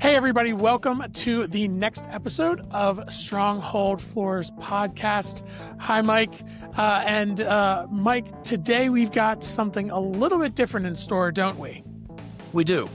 Hey, everybody, welcome to the next episode of Stronghold Floors podcast. Hi, Mike. Mike, today we've got something a little bit different in store, don't we? We do.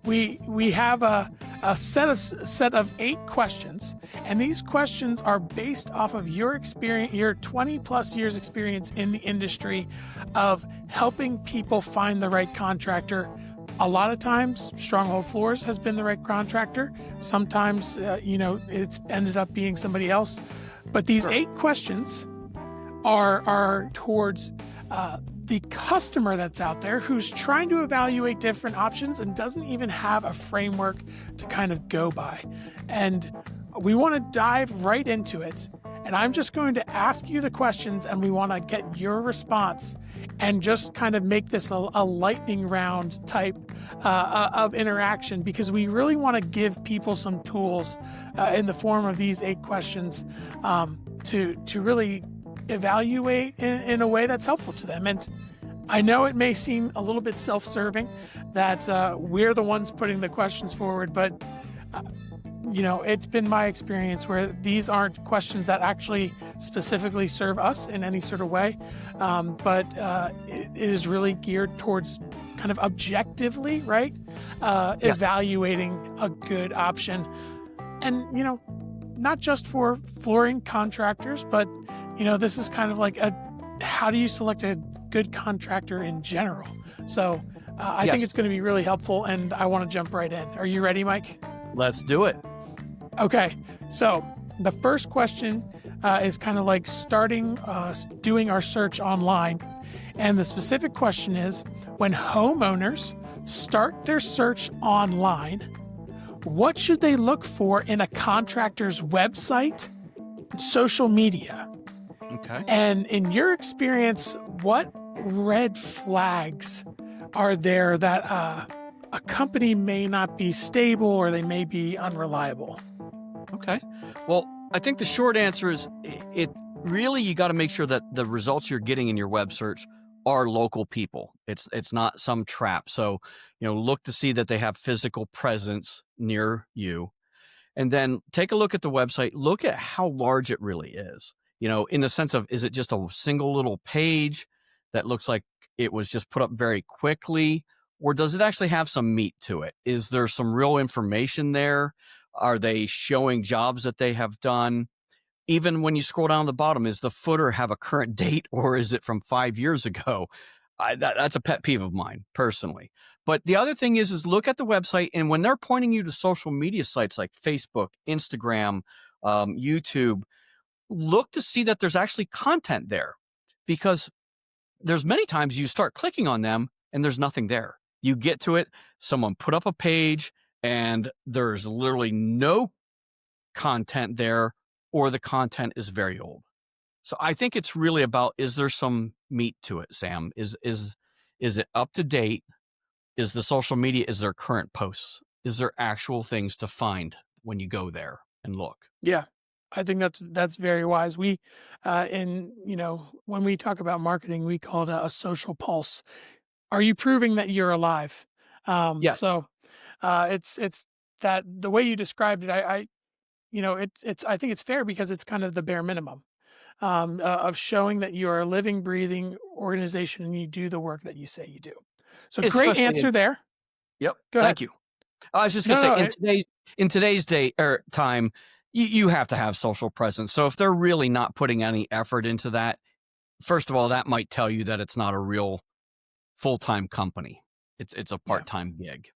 We have a set of 8 questions, and these questions are based off of your experience, your 20 plus years experience in the industry of helping people find the right contractor. A lot of times, Stronghold Floors has been the right contractor. Sometimes, it's ended up being somebody else. But these 8 questions are towards the customer that's out there who's trying to evaluate different options and doesn't even have a framework to kind of go by. And we want to dive right into it. And I'm just going to ask you the questions, and we want to get your response and just kind of make this a lightning round type of interaction, because we really want to give people some tools in the form of these 8 questions to really evaluate in a way that's helpful to them. And I know it may seem a little bit self-serving that we're the ones putting the questions forward, but it's been my experience where these aren't questions that actually specifically serve us in any sort of way, but it is really geared towards kind of objectively, right? Evaluating a good option. And, not just for flooring contractors, but, this is kind of like how do you select a good contractor in general? So I think it's going to be really helpful, and I want to jump right in. Are you ready, Mike? Let's do it. Okay, so the first question is kind of like starting doing our search online. And the specific question is, when homeowners start their search online, what should they look for in a contractor's website, social media? Okay. And in your experience, what red flags are there that a company may not be stable or they may be unreliable? Okay. Well, I think the short answer is it really, you got to make sure that the results you're getting in your web search are local people. It's not some trap. So, look to see that they have physical presence near you. And then take a look at the website. Look at how large it really is. In the sense of, is it just a single little page that looks like it was just put up very quickly? Or does it actually have some meat to it? Is there some real information there? Are they showing jobs that they have done? Even when you scroll down the bottom, is the footer have a current date, or is it from 5 years ago? That's a pet peeve of mine personally. But the other thing is look at the website, and when they're pointing you to social media sites like Facebook, Instagram, YouTube, look to see that there's actually content there, because there's many times you start clicking on them and there's nothing there. You get to it, someone put up a page and there's literally no content there, or the content is very old. So I think it's really about, is there some meat to it, Sam? Is it up to date? Is the social media, is there current posts? Is there actual things to find when you go there and look? Yeah. I think that's very wise. We, when we talk about marketing, we call it a social pulse. Are you proving that you're alive? Yes. So, it's that the way you described it, I think it's fair, because it's kind of the bare minimum, of showing that you are a living, breathing organization and you do the work that you say you do. So great answer there. Yep. Go ahead. Thank you. I was just going to say, in today's day or time, you have to have social presence. So if they're really not putting any effort into that, first of all, that might tell you that it's not a real full-time company. It's a part-time gig.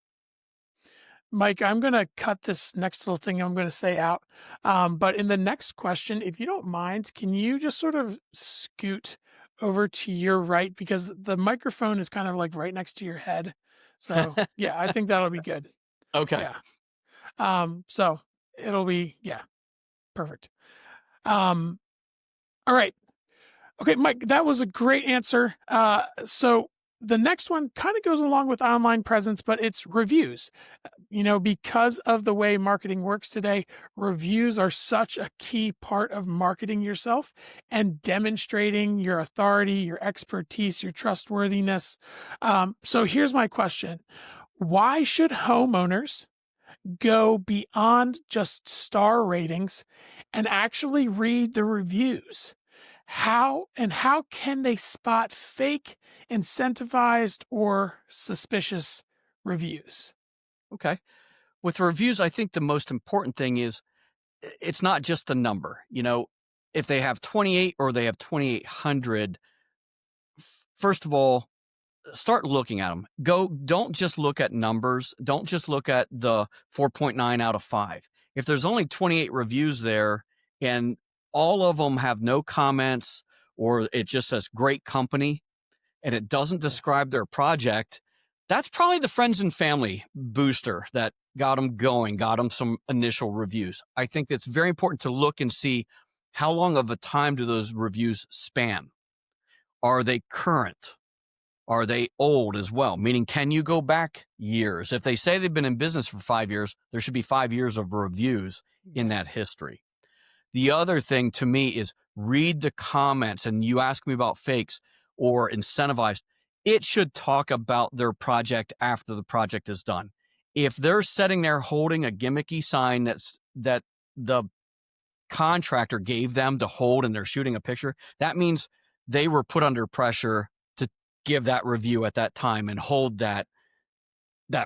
Mike, I'm going to cut this next little thing I'm going to say out. But in the next question, if you don't mind, can you just sort of scoot over to your right, because the microphone is kind of like right next to your head. So yeah, I think that'll be good. Okay. Yeah. So it'll be, perfect. All right. Okay, Mike, that was a great answer. So the next one kind of goes along with online presence, but it's reviews. Because of the way marketing works today, reviews are such a key part of marketing yourself and demonstrating your authority, your expertise, your trustworthiness. So here's my question. Why should homeowners go beyond just star ratings and actually read the reviews? How can they spot fake, incentivized, or suspicious reviews? Okay. With reviews, I think the most important thing is it's not just the number. If they have 28 or they have 2,800, first of all, start looking at them. Don't just look at numbers. Don't just look at the 4.9 out of 5. If there's only 28 reviews there and all of them have no comments or it just says great company and it doesn't Yeah. describe their project, that's probably the friends and family booster that got them going, got them some initial reviews. I think it's very important to look and see how long of a time do those reviews span? Are they current? Are they old as well? Meaning, can you go back years? If they say they've been in business for 5 years, there should be 5 years of reviews in Yeah. that history. The other thing to me is read the comments. And you ask me about fakes or incentivized. It should talk about their project after the project is done. If they're sitting there holding a gimmicky sign that the contractor gave them to hold and they're shooting a picture, that means they were put under pressure to give that review at that time and hold that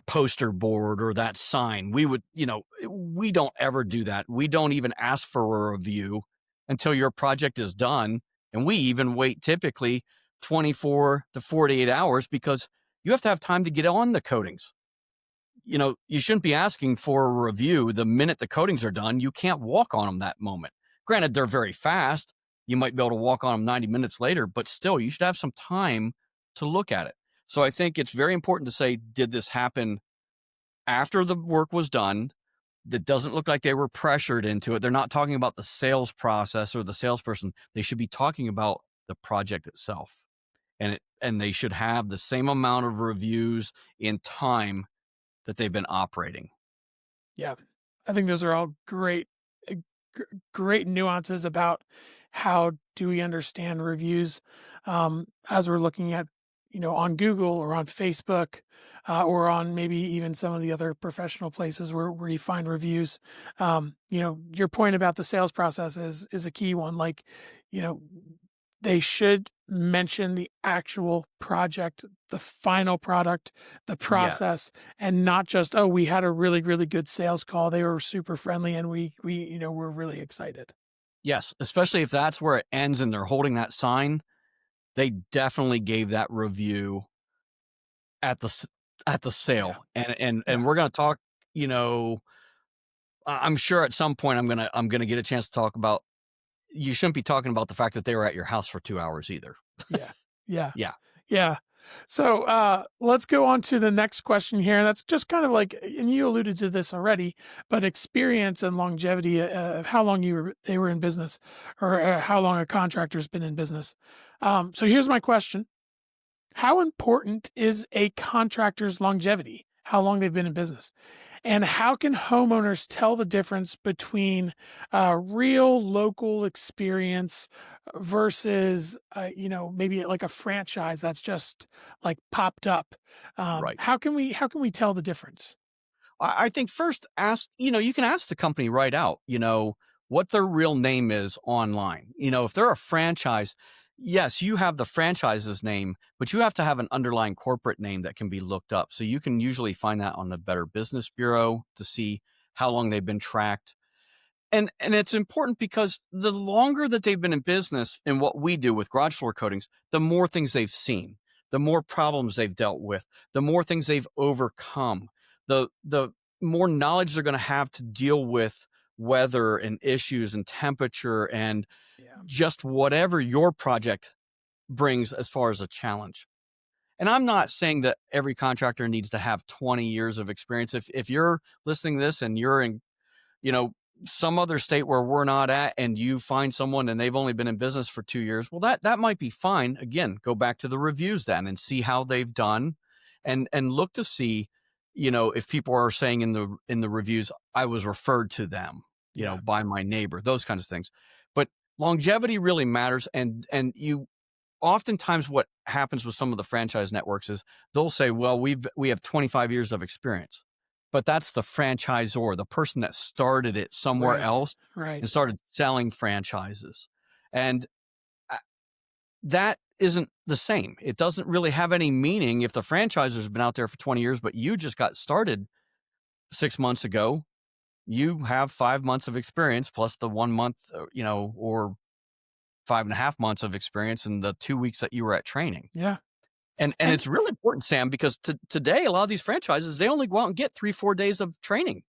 poster board or that sign. We don't ever do that. We don't even ask for a review until your project is done. And we even wait typically 24 to 48 hours because you have to have time to get on the coatings. You shouldn't be asking for a review the minute the coatings are done. You can't walk on them that moment. Granted, they're very fast. You might be able to walk on them 90 minutes later, but still, you should have some time to look at it. So I think it's very important to say, did this happen after the work was done? That doesn't look like they were pressured into it. They're not talking about the sales process or the salesperson. They should be talking about the project itself. And they should have the same amount of reviews in time that they've been operating. Yeah. I think those are all uh, great nuances about how do we understand reviews as we're looking at, on Google or on Facebook or on maybe even some of the other professional places where you find reviews. Your point about the sales process is a key one. Like, you know, they should mention the actual project, the final product, the Yeah. process, and not just, oh, we had a really, really good sales call. They were super friendly and we're really excited. Yes. Especially if that's where it ends and they're holding that sign, they definitely gave that review at the Yeah. sale. And Yeah. we're going to talk, you know, I'm sure at some point I'm going to get a chance to talk about, you shouldn't be talking about the fact that they were at your house for 2 hours either. Yeah. Yeah. Yeah. Yeah. So let's go on to the next question here. That's just kind of like, and you alluded to this already, but experience and longevity of how long they were in business, or how long a contractor's been in business. So here's my question: how important is a contractor's longevity? How long they've been in business? And how can homeowners tell the difference between real local experience versus, maybe like a franchise that's just like popped up? Right. How can we tell the difference? I think first you can ask the company right out, what their real name is online. If they're a franchise, yes, you have the franchise's name, but you have to have an underlying corporate name that can be looked up. So you can usually find that on the Better Business Bureau to see how long they've been tracked. And it's important because the longer that they've been in business and what we do with garage floor coatings, the more things they've seen, the more problems they've dealt with, the more things they've overcome, the more knowledge they're going to have to deal with weather and issues and temperature and Yeah. just whatever your project brings as far as a challenge. And I'm not saying that every contractor needs to have 20 years of experience. If you're listening to this and you're in, you know, some other state where we're not at and you find someone and they've only been in business for 2 years, well, that might be fine. Again, go back to the reviews then and see how they've done and look to see, if people are saying in the reviews, I was referred to them, Yeah. by my neighbor, those kinds of things. But longevity really matters. And you oftentimes what happens with some of the franchise networks is they'll say, well, we have 25 years of experience. but that's the franchisor, the person that started it somewhere Right. else Right. and started selling franchises. And uh, that isn't the same. It doesn't really have any meaning if the franchisor's been out there for 20 years, but you just got started 6 months ago. You have 5 months of experience plus the 1 month, or 5.5 months of experience in the 2 weeks that you were at training. Yeah. And And it's really important, Sam, because today, a lot of these franchises, they only go out and get 3-4 days of training,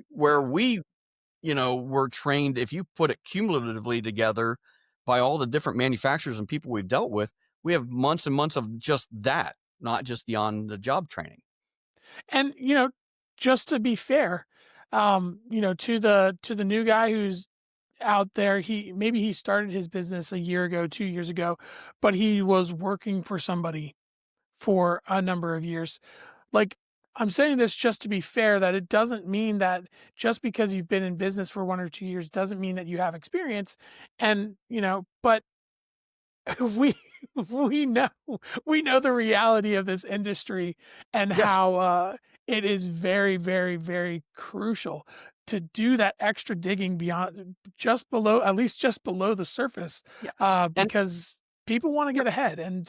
where were trained. If you put it cumulatively together by all the different manufacturers and people we've dealt with, we have months and months of just that, not just the on the job training. and just to be fair, to the new guy who's out there, he started his business a year ago, 2 years ago, but he was working for somebody for a number of years. Like, I'm saying this just to be fair, that it doesn't mean that just because you've been in business for 1 or 2 years doesn't mean that you have experience. And, but we we know we know the reality of this industry, and Yes. how it is very, very, very crucial to do that extra digging beyond, just below, at least just below the surface, Yes. And because people want to get ahead, and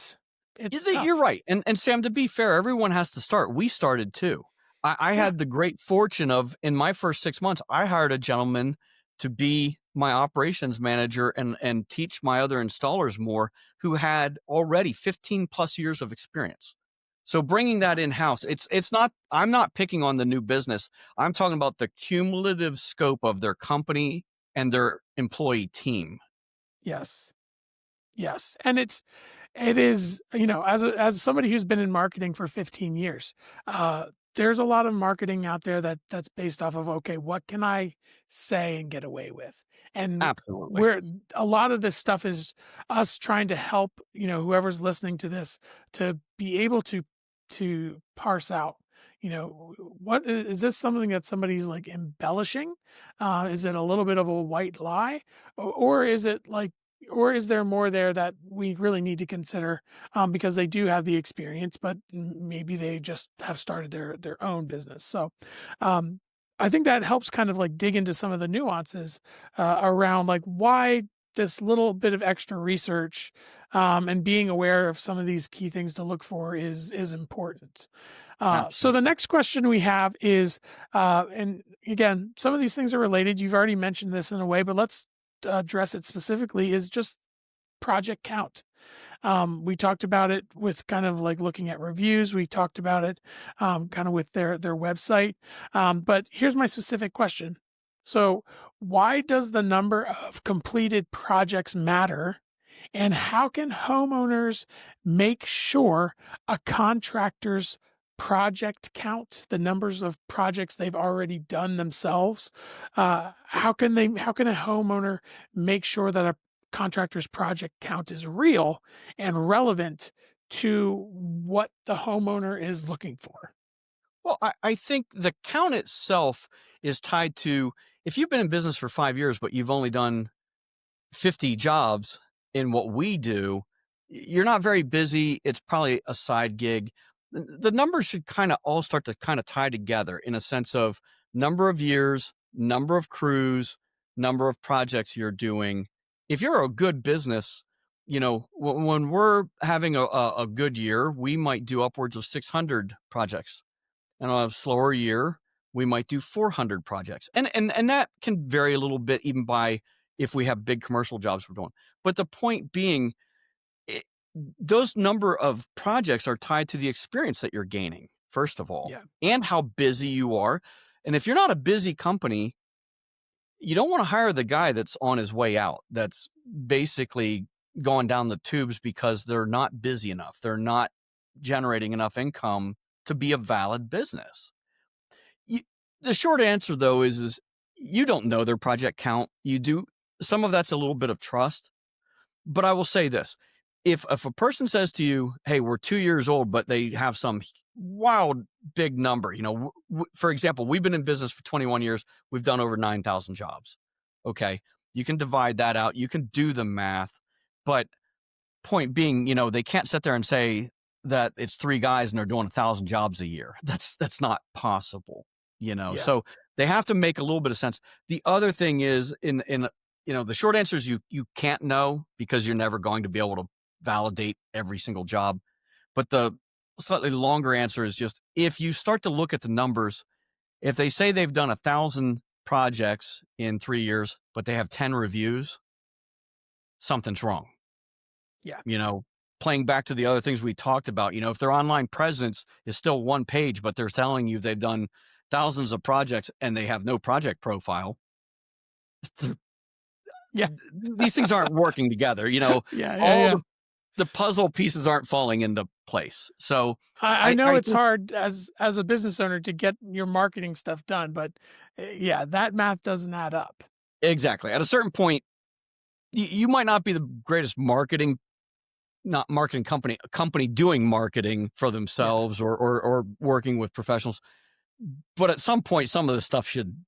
it's you're tough. right. And Sam, to be fair, everyone has to start. We started too. I Yeah. had the great fortune of, in my first 6 months, I hired a gentleman to be my operations manager and teach my other installers more, who had already 15 plus years of experience. So bringing that in house, it's not. I'm not picking on the new business. I'm talking about the cumulative scope of their company and their employee team. Yes. Yes. And it is, as somebody who's been in marketing for 15 years, there's a lot of marketing out there that's based off of, okay, what can I say and get away with? And Absolutely. where a lot of this stuff is us trying to help, whoever's listening to this, to be able to parse out, what is this, something that somebody's like embellishing? Is it a little bit of a white lie? Or is it like, or is there more there that we really need to consider, because they do have the experience, but maybe they just have started their own business. So, um, I think that helps kind of like dig into some of the nuances, around like why this little bit of extra research, and being aware of some of these key things to look for is important. So the Absolutely. next question we have is, and again, some of these things are related. You've already mentioned this in a way, but let's address it specifically, is just project count. We talked about it with kind of like looking at reviews. We talked about it, kind of with their website. But here's my specific question. So why does the number of completed projects matter? And how can homeowners make sure a contractor's project count, the numbers of projects they've already done themselves, how can a homeowner make sure that a contractor's project count is real and relevant to what the homeowner is looking for? Well, I think the count itself is tied to, if you've been in business for 5 years, but you've only done 50 jobs in what we do, you're not very busy. It's probably a side gig. The numbers should kind of all start to kind of tie together in a sense of number of years, number of crews, number of projects you're doing. If you're a good business, when we're having a good year, we might do upwards of 600 projects. And on a slower year, we might do 400 projects. And that can vary a little bit even by if we have big commercial jobs we're doing. But the point being, it, those number of projects are tied to the experience that you're gaining, first of all, Yeah. and how busy you are. And if you're not a busy company, you don't want to hire the guy that's on his way out, that's basically going down the tubes because they're not busy enough. They're not generating enough income to be a valid business. You, the short answer, though, is you don't know their project count. You do. Some of that's a little bit of trust. But I will say this. If a person says to you, hey, we're 2 years old, but they have some wild big number, for example, we've been in business for 21 years. We've done over 9,000 jobs. Okay. You can divide that out. You can do the math. But point being, they can't sit there and say that it's three guys and they're doing 1,000 jobs a year. That's not possible. Yeah. So they have to make a little bit of sense. The other thing is the short answer is you can't know because you're never going to be able to validate every single job. But the slightly longer answer is just if you start to look at the numbers, if they say they've done 1,000 projects in 3 years, but they have 10 reviews, something's wrong. Yeah. Playing back to the other things we talked about, if their online presence is still one page, but they're telling you they've done thousands of projects and they have no project profile, Yeah. these things aren't working together. Yeah. Yeah. All Yeah. the puzzle pieces aren't falling into place. So I I, know I it's think hard as a business owner to get your marketing stuff done, but yeah, that math doesn't add up. exactly at a certain point, you might not be the greatest not marketing company doing marketing for Yeah. themselves or working with professionals. But at some point, some of this stuff should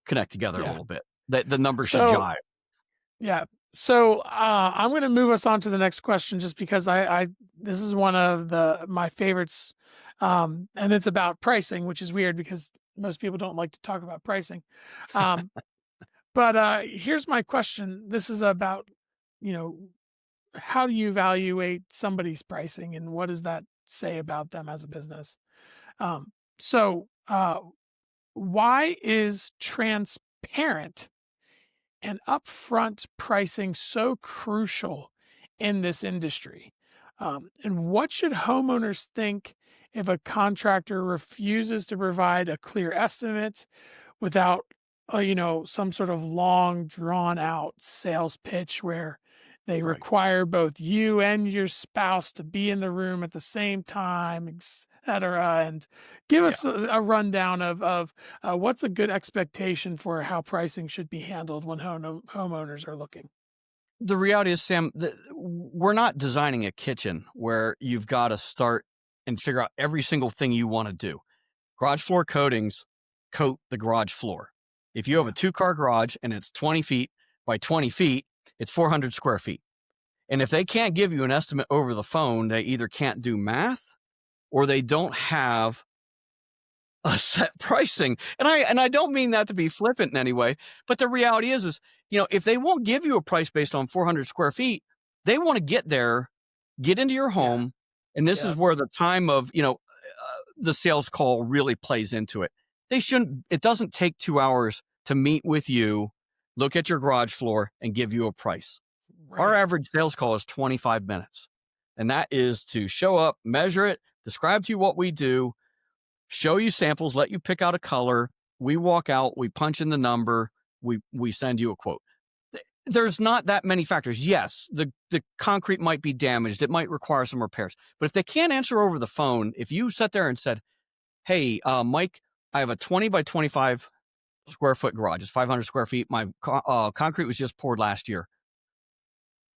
connect together a Yeah. little bit. The numbers should So jive. yeah. So I'm going to move us on to the next question, just because I this is one of my favorites, and it's about pricing, which is weird because most people don't like to talk about pricing. Um, but here's my question. This is about, you know, how do you evaluate somebody's pricing, and what does that say about them as a business? So why is transparent and upfront pricing so crucial in this industry? And what should homeowners think if a contractor refuses to provide a clear estimate without, some sort of long, drawn out sales pitch where they Right. require both you and your spouse to be in the room at the same time, etc.? And give Yeah. us a rundown of what's a good expectation for how pricing should be handled when homeowners are looking. The reality is, Sam, we're not designing a kitchen where you've got to start and figure out every single thing you want to do. Garage floor coatings coat the garage floor. If you have a Yeah. 2-car garage and it's 20 feet by 20 feet, it's 400 square feet. And if they can't give you an estimate over the phone, they either can't do math or they don't have a set pricing. And I don't mean that to be flippant in any way, but the reality is, if they won't give you a price based on 400 square feet, they want to get there, get into your Yeah. home. And this is Yeah. where the time of, the sales call really plays into it. It doesn't take 2 hours to meet with you, look at your garage floor and give you a price. Our Right. average sales call is 25 minutes. And that is to show up, measure it, describe to you what we do, show you samples, let you pick out a color. We walk out, we punch in the number, we send you a quote. There's not that many factors. Yes, the concrete might be damaged. It might require some repairs. But if they can't answer over the phone, if you sat there and said, hey, Mike, I have a 20 by 25 square foot garage. It's 500 square feet. My concrete was just poured last year.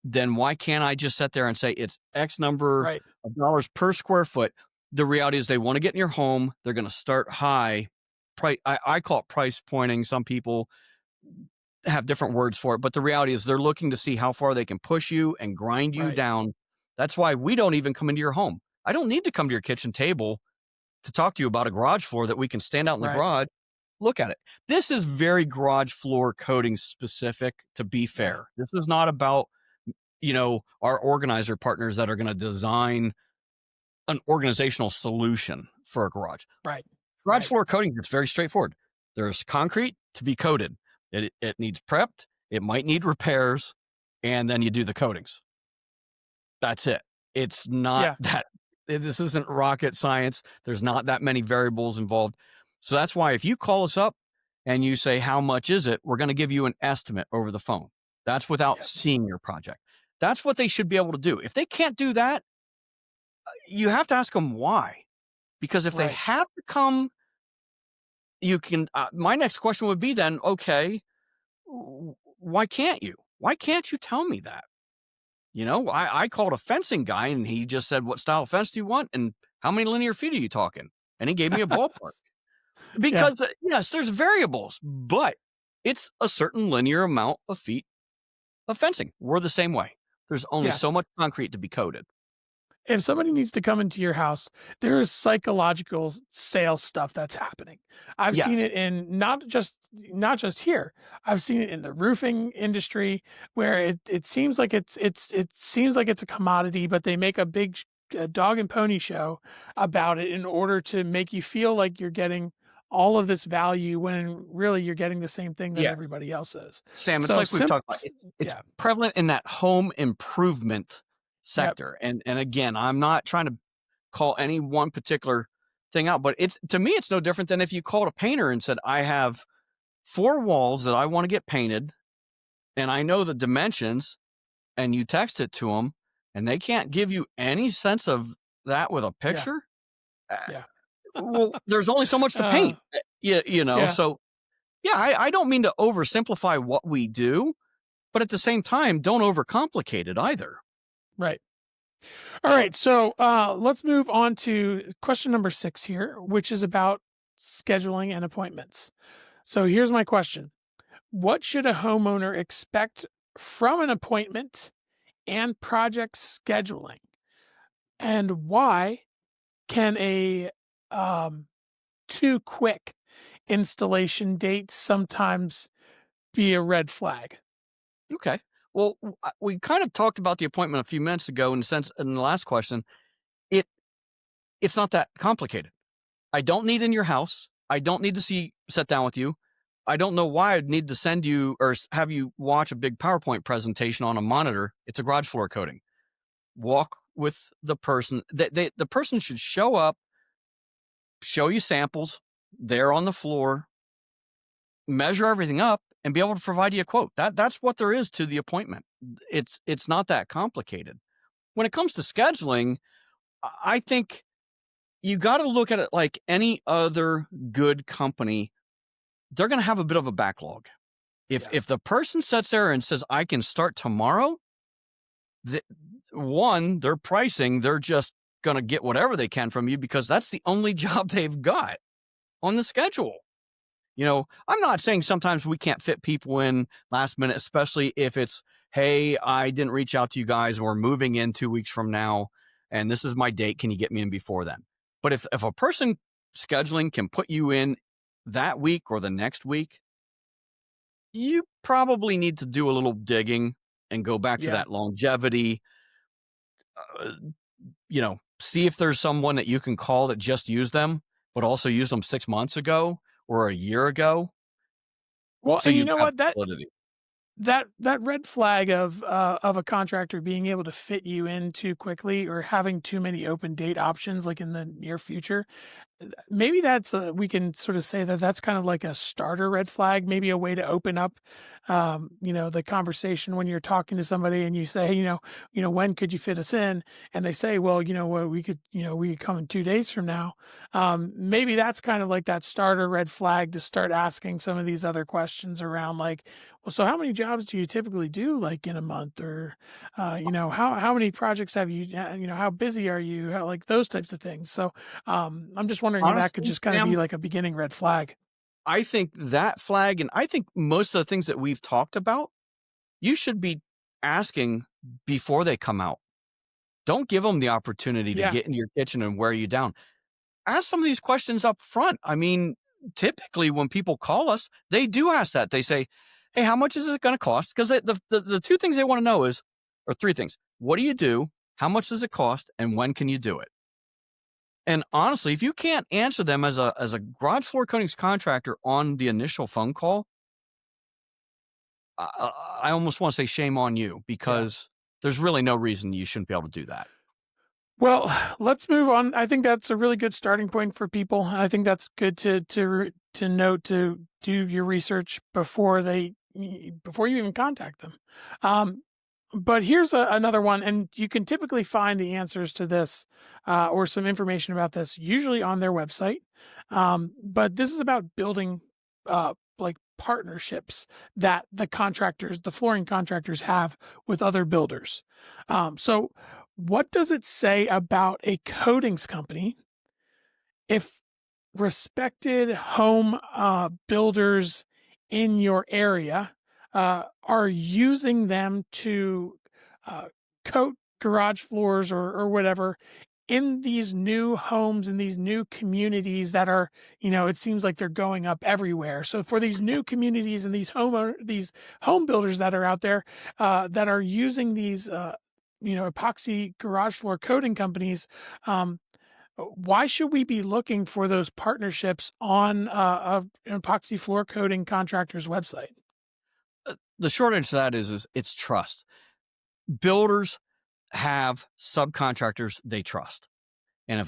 Then why can't I just sit there and say it's X number Right. of dollars per square foot? The reality is they want to get in your home. They're going to start high. I call it price pointing. Some people have different words for it, but the reality is they're looking to see how far they can push you and grind you Right. down. That's why we don't even come into your home. I don't need to come to your kitchen table to talk to you about a garage floor that we can stand out in the Right. garage, look at it. This is very garage floor coating specific, to be Yeah. fair. This is not about, our organizer partners that are going to design an organizational solution for a garage. Right. Garage Right. floor coating is very straightforward. There's concrete to be coated. It needs prepped. It might need repairs, and then you do the coatings. That's it. It's not Yeah. that. This isn't rocket science. There's not that many variables involved. So that's why if you call us up and you say, how much is it? We're going to give you an estimate over the phone. That's without Yeah. seeing your project. That's what they should be able to do. If they can't do that, you have to ask them why. Because if they Right. have to come, you can. My next question would be then, okay, why can't you? Why can't you tell me that? I called a fencing guy and he just said, what style of fence do you want? And how many linear feet are you talking? And he gave me a ballpark. Yeah. Because, yes, there's variables, but it's a certain linear amount of feet of fencing. We're the same way. There's only Yeah. so much concrete to be coated. if somebody needs to come into your house, there is psychological sales stuff that's happening. I've seen Yes. it in not just here. I've seen it in the roofing industry where it seems like it seems like it's a commodity, but they make a big dog and pony show about it in order to make you feel like you're getting all of this value when really you're getting the same thing that Yes. everybody else is. Sam, it's So like we've talked about. It's yeah, prevalent in that home improvement yep, sector. And again, I'm not trying to call any one particular thing out, but it's, to me, it's no different than if you called a painter and said, I have 4 walls that I want to get painted and I know the dimensions, and you text it to them and they can't give you any sense of that with a yeah, picture. Uh, yeah, well, there's only so much to uh, paint. You know, yeah, so yeah, I don't mean to oversimplify what we do, but at the same time, don't overcomplicate it either. right. All right, so let's move on to question number 6 here, which is about scheduling and appointments. So here's my question: what should a homeowner expect from an appointment and project scheduling, and why can a too quick installation date sometimes be a red flag? Okay. Well, we kind of talked about the appointment a few minutes ago in the sense in the last question. It it's not that complicated. I don't need in your house. I don't need to sit down with you. I don't know why I'd need to send you or have you watch a big PowerPoint presentation on a monitor. It's a garage floor coating. Walk with the person. The person should show up, show you samples there on the floor, measure everything up, and be able to provide you a quote. That's what there is to the appointment. It's not that complicated. When it comes to scheduling, I think you got to look at it like any other good company. They're going to have a bit of a backlog. Yeah, If the person sits there and says, I can start tomorrow, one, their pricing, they're just going to get whatever they can from you because that's the only job they've got on the schedule. You know, I'm not saying sometimes we can't fit people in last minute, especially if it's, hey, I didn't reach out to you guys. We're moving in 2 weeks from now, and this is my date. Can you get me in before then? But if a person scheduling can put you in that week or the next week, you probably need to do a little digging and go back to yeah. that longevity. Uh, see if there's someone that you can call that just used them, but also used them 6 months ago or a year ago. Well, So and you you know have what, that validity. that red flag of a contractor being able to fit you in too quickly or having too many open date options like in the near future, maybe that's we can sort of say that that's kind of like a starter red flag, maybe a way to open up the conversation when you're talking to somebody and you say, hey, when could you fit us in, and they say, well, we could come in 2 days from now. Maybe that's kind of like that starter red flag to start asking some of these other questions around, like, well, so how many jobs do you typically do, like, in a month, or how many projects have you, how busy are you, like those types of things. So I'm just wondering if that could Honestly, just kind of be Sam, like a beginning red flag. I think that flag, and I think most of the things that we've talked about, you should be asking before they come out. Don't give them the opportunity to Yeah. get into your kitchen and wear you down. Ask some of these questions up front. I mean, typically when people call us, they do ask that. They say, hey, how much is it going to cost? Because the 2 things they want to know is, or 3 things. What do you do? How much does it cost? And when can you do it? And honestly, if you can't answer them as a garage floor coatings contractor on the initial phone call, I almost want to say shame on you, Yeah. because there's really no reason you shouldn't be able to do that. Well, let's move on. I think that's a really good starting point for people. I think that's good to note, to do your research before you even contact them. But here's another one, and you can typically find the answers to this or some information about this usually on their website. But this is about building like partnerships that the flooring contractors have with other builders. So what does it say about a coatings company if respected home builders in your area are using them to uh, coat garage floors or whatever in these new homes and these new communities that are, it seems like they're going up everywhere. So for these new communities and these home builders that are out there, that are using these, epoxy garage floor coating companies, why should we be looking for those partnerships on an epoxy floor coating contractor's website? The short answer to that is it's trust. Builders have subcontractors they trust. And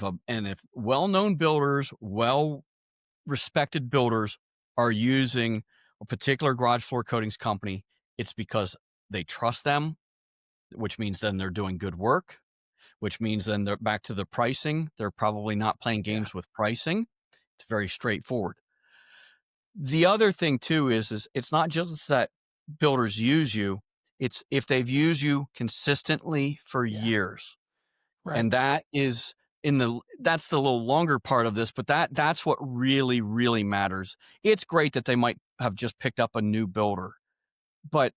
if well-known builders, well-respected builders are using a particular garage floor coatings company, it's because they trust them, which means then they're doing good work, which means then they're back to the pricing. They're probably not playing Yeah. games with pricing. It's very straightforward. The other thing too is it's not just that builders use you, it's if they've used you consistently for Yeah. years. Right. And that's the little longer part of this, but that's what really, really matters. It's great that they might have just picked up a new builder, but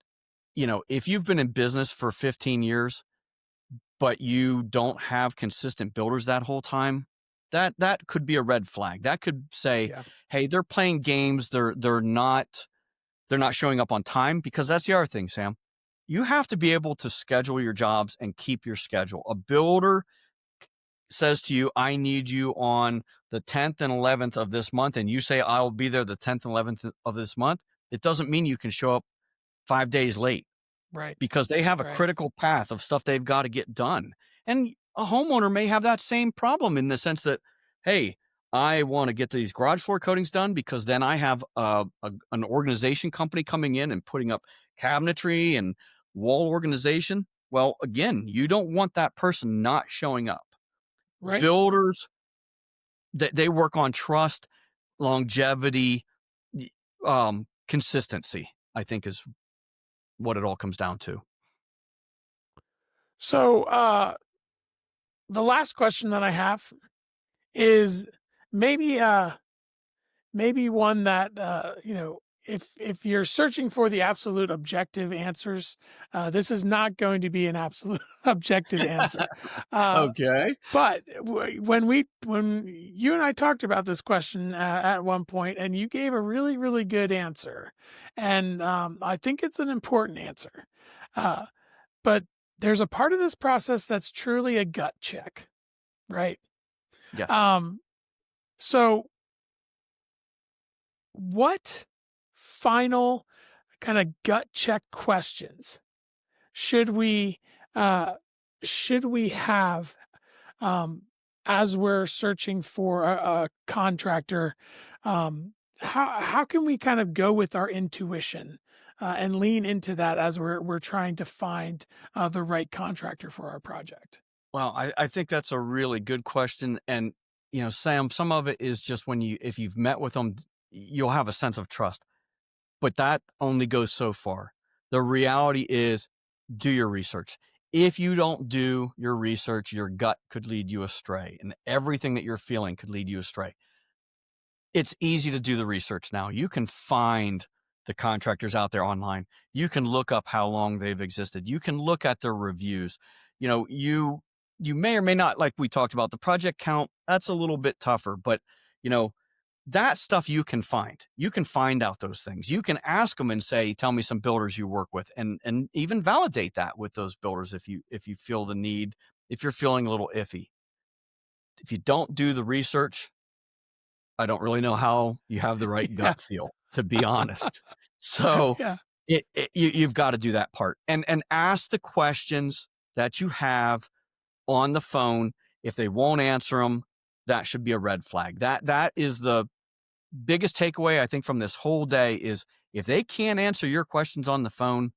if you've been in business for 15 years, but you don't have consistent builders that whole time, that could be a red flag. That could say, Yeah. hey, they're playing games. They're not showing up on time, because that's the other thing, Sam. You have to be able to schedule your jobs and keep your schedule. A builder says to you, I need you on the 10th and 11th of this month, and you say, I'll be there the 10th and 11th of this month, it doesn't mean you can show up 5 days late, Right. because they have a Right. critical path of stuff they've got to get done. And a homeowner may have that same problem in the sense that, hey, I want to get these garage floor coatings done because then I have an organization company coming in and putting up cabinetry and wall organization. Well, again, you don't want that person not showing up. Right. Builders, they work on trust, longevity, consistency, I think is what it all comes down to. So, the last question that I have is maybe, maybe one that, if you're searching for the absolute objective answers, this is not going to be an absolute objective answer. Uh, Okay. but when you and I talked about this question at one point, and you gave a really, really good answer, and I think it's an important answer. Uh, but there's a part of this process that's truly a gut check, right? Yes. Um, so what final kind of gut check questions should we uh should we have um as we're searching for a contractor? How can we kind of go with our intuition and lean into that as we're trying to find the right contractor for our project? Well, I think that's a really good question. And, Sam, some of it is just if you've met with them, you'll have a sense of trust, but that only goes so far. The reality is, do your research. If you don't do your research, your gut could lead you astray, and everything that you're feeling could lead you astray. It's easy to do the research now. You can find the contractors out there online. You can look up how long they've existed. You can look at their reviews. You may or may not, like we talked about, the project count, that's a little bit tougher, but you know, that stuff you can find. You can find out those things. You can ask them and say, tell me some builders you work with, and even validate that with those builders if you feel the need, if you're feeling a little iffy. If you don't do the research, I don't really know how you have the right Yeah. gut feel, to be honest. So Yeah. you've got to do that part and ask the questions that you have on the phone. If they won't answer them, that should be a red flag. That is the biggest takeaway I think from this whole day is if they can't answer your questions on the phone,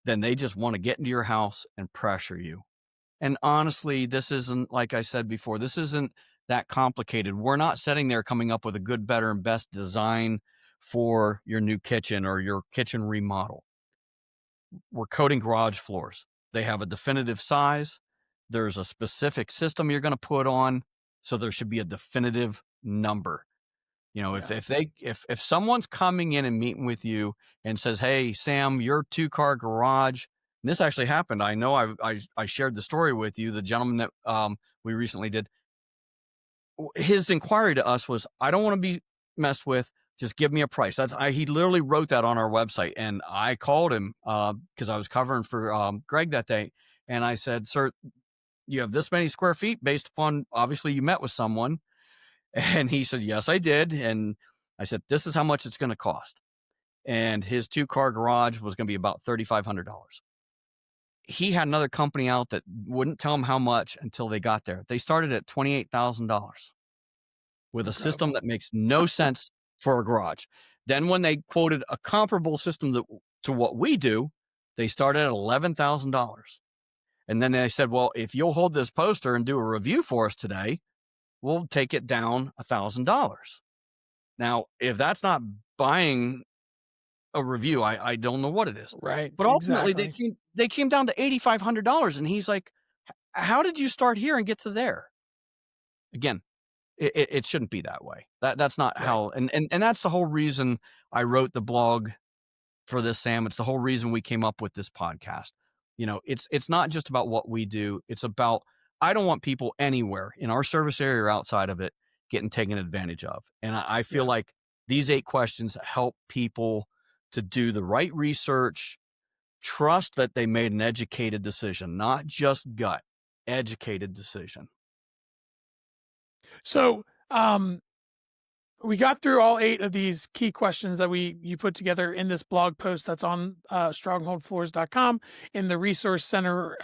then they just want to get into your house and pressure you. And honestly, this isn't, like I said before, this isn't that complicated. We're not sitting there coming up with a good, better, and best design for your new kitchen or your kitchen remodel. We're coating garage floors. They have a definitive size. There's a specific system you're going to put on. So there should be a definitive number. If Yeah. if someone's coming in and meeting with you and says, "Hey, Sam, your 2-car garage This actually happened. I know I shared the story with you. The gentleman that we recently did, his inquiry to us was, I don't want to be messed with. Just give me a price. He literally wrote that on our website, and I called him because I was covering for Greg that day, and I said, "Sir, you have this many square feet based upon obviously you met with someone," and he said, "Yes, I did." And I said, "This is how much it's going to cost." And his 2-car garage was going to be about $3,500. He had another company out that wouldn't tell him how much until they got there. They started at $28,000 with a system that makes no sense for a garage. Then when they quoted a comparable system to what we do, they started at $11,000. And then they said, well, if you'll hold this poster and do a review for us today, we'll take it down $1,000. Now, if that's not buying a review, I don't know what it is. Right. But ultimately, Exactly. they came down to $8,500, and he's like, how did you start here and get to there? Again, it shouldn't be that way. That's not Right. how, and that's the whole reason I wrote the blog for this, Sam. It's the whole reason we came up with this podcast. It's not just about what we do. It's about, I don't want people anywhere in our service area or outside of it getting taken advantage of. And I feel like these 8 questions help people to do the right research, trust that they made an educated decision, not just gut, educated decision. So, we got through all 8 of these key questions that you put together in this blog post that's on strongholdfloors.com in the resource center,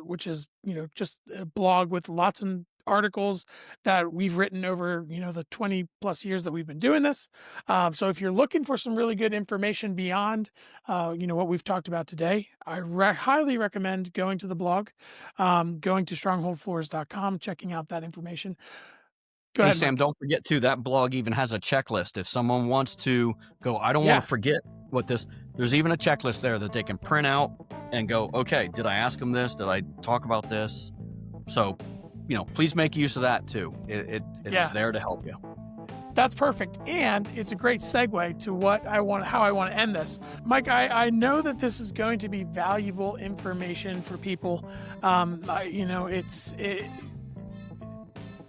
which is, just a blog with lots of articles that we've written over, the 20 plus years that we've been doing this. So if you're looking for some really good information beyond, what we've talked about today, I highly recommend going to the blog, going to strongholdfloors.com, checking out that information. Go Hey, ahead, Sam, Mike. don't forget too, that blog even has a checklist. If someone wants to go, I don't want to forget there's even a checklist there that they can print out and go, okay, did I ask them this? Did I talk about this? So, please make use of that too. It's there to help you. That's perfect. And it's a great segue to how I want to end this. Mike, I know that this is going to be valuable information for people.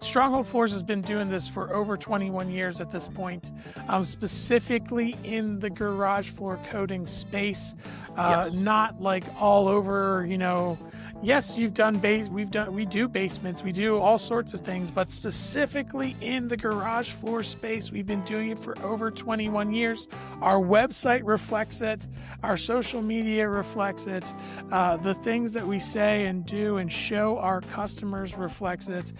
Stronghold Floors has been doing this for over 21 years at this point, specifically in the garage floor coating space, not like all over, yes, we do basements, we do all sorts of things, but specifically in the garage floor space, we've been doing it for over 21 years. Our website reflects it. Our social media reflects it. The things that we say and do and show our customers reflects it.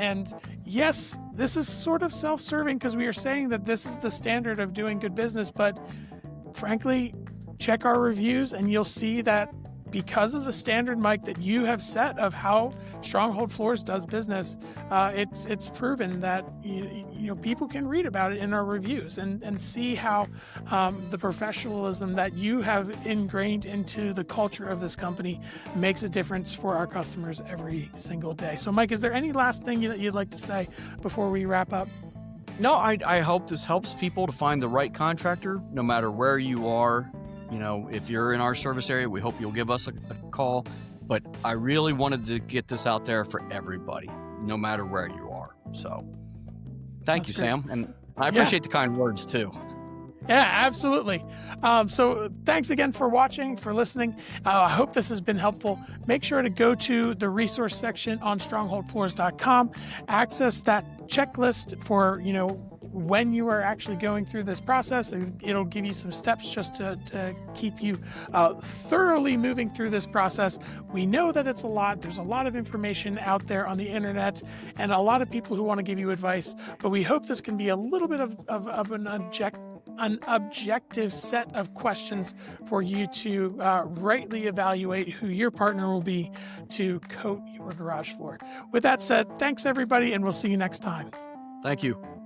And yes, this is sort of self-serving because we are saying that this is the standard of doing good business, but frankly, check our reviews and you'll see that because of the standard, Mike, that you have set of how Stronghold Floors does business, it's proven that people can read about it in our reviews and see how the professionalism that you have ingrained into the culture of this company makes a difference for our customers every single day. So, Mike, is there any last thing that you'd like to say before we wrap up? No, I hope this helps people to find the right contractor, no matter where you are. If you're in our service area, we hope you'll give us a call. But I really wanted to get this out there for everybody, no matter where you are. So thank you, Sam. And I appreciate the kind words too. Yeah, absolutely. So thanks again for watching, for listening. I hope this has been helpful. Make sure to go to the resource section on strongholdfloors.com, access that checklist for, when you are actually going through this process. It'll give you some steps just to keep you thoroughly moving through this process. We know that it's a lot. There's a lot of information out there on the internet and a lot of people who want to give you advice, but we hope this can be a little bit of an objective set of questions for you to rightly evaluate who your partner will be to coat your garage floor. With that said, thanks everybody, and we'll see you next time. Thank you.